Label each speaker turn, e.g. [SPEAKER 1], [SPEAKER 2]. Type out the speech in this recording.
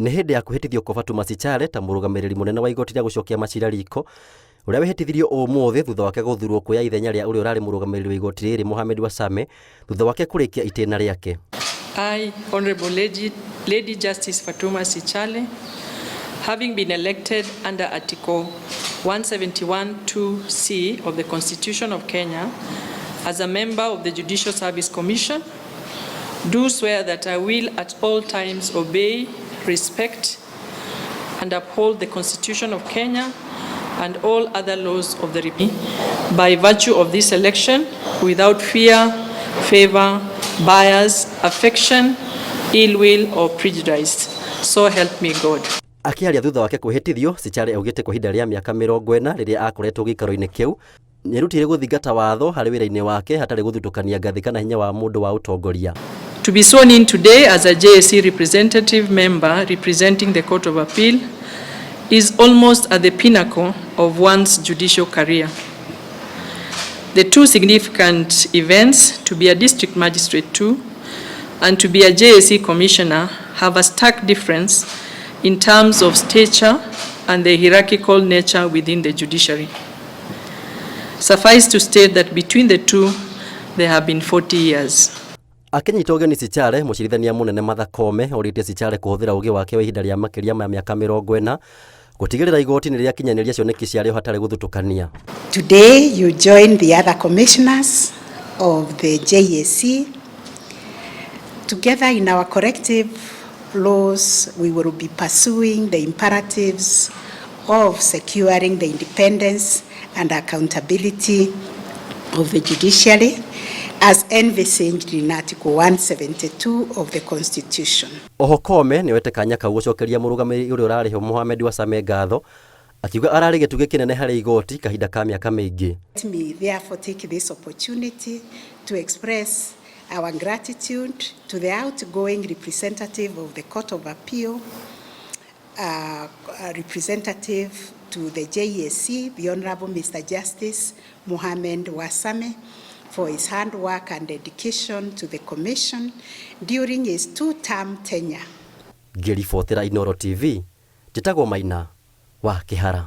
[SPEAKER 1] Nĩ hĩndĩ ya kwĩhĩtithio kwa Fatuma Sichale ta mũrũgamĩrĩri mũnene wa igooti rĩa gũcokia macira riko, ũrĩa wĩhĩtithirio ũmũthĩ thutha wake gũthurwo kuoya ithenya rĩa ũrĩa ũrarĩ mũrũgamĩrĩri wa igoti rĩrĩ Mohamed Wasame thutha wake kũrĩkia itĩna rĩake.
[SPEAKER 2] I, Honorable Lady Justice Fatuma Sichale, having been elected under Article 171(2)(c) of the Constitution of Kenya as a member of the Judicial Service Commission, do swear that I will at all times obey, respect, and uphold the Constitution of Kenya and all other laws of the Republic by virtue of this election, without fear, favor, bias, affection, ill will, or prejudice. So help me God.
[SPEAKER 1] Akiaria thutha wake kwĩhĩtithio, Sichale augĩte kwa ihinda rĩa mĩaka 40 rĩrĩa akoretwo gĩikaro-inĩ kĩu, nĩerutire gũthingata watho harĩ wĩra-inĩ wake hatarĩ gũthutũkania ngathĩ kana hinya wa mũndũ wa ũtongoria.
[SPEAKER 2] To be sworn in today as a JSC representative member representing the Court of Appeal is almost at the pinnacle of one's judicial career. The two significant events, to be a district magistrate too and to be a JSC commissioner, have a stark difference in terms of stature and the hierarchical nature within the judiciary. Suffice to state that between the two, there have been 40 years.
[SPEAKER 1] Akinyita ũgeni Sichale, mũcirithania mũnene Martha Koome orĩtie Sichale kũhũthĩra ũgĩ wake wa ihinda rĩa makĩria ma mĩaka 40 gũtigĩrĩra igoti nĩ rĩakinyanĩria cioneki ciarĩo hatarĩ gũthutũkania.
[SPEAKER 3] Today you join the other commissioners of the JSC. Together in our collective laws, we will be pursuing the imperatives of securing the independence and accountability of the judiciary as envisaged in Article 172 of the Constitution.
[SPEAKER 1] Oho Koome nĩwete kanya kau gũcokeria mũrũgamĩrĩri ũrĩa ũrarĩho Mohamed Wasame ngatho, akiuga ararĩ gĩtugĩ kĩnene harĩ igoti kahinda ka mĩaka mĩingĩ.
[SPEAKER 3] Let me therefore take this opportunity to express our gratitude to the outgoing representative of the Court of Appeal, representative to the JSC, the Honorable Mr. Justice Mohamed Wasame, for his hard work and dedication to the Commission during his two-term tenure.
[SPEAKER 1] Ngĩribotera Inooro TV, njĩtagwo Maina wa Kĩhara.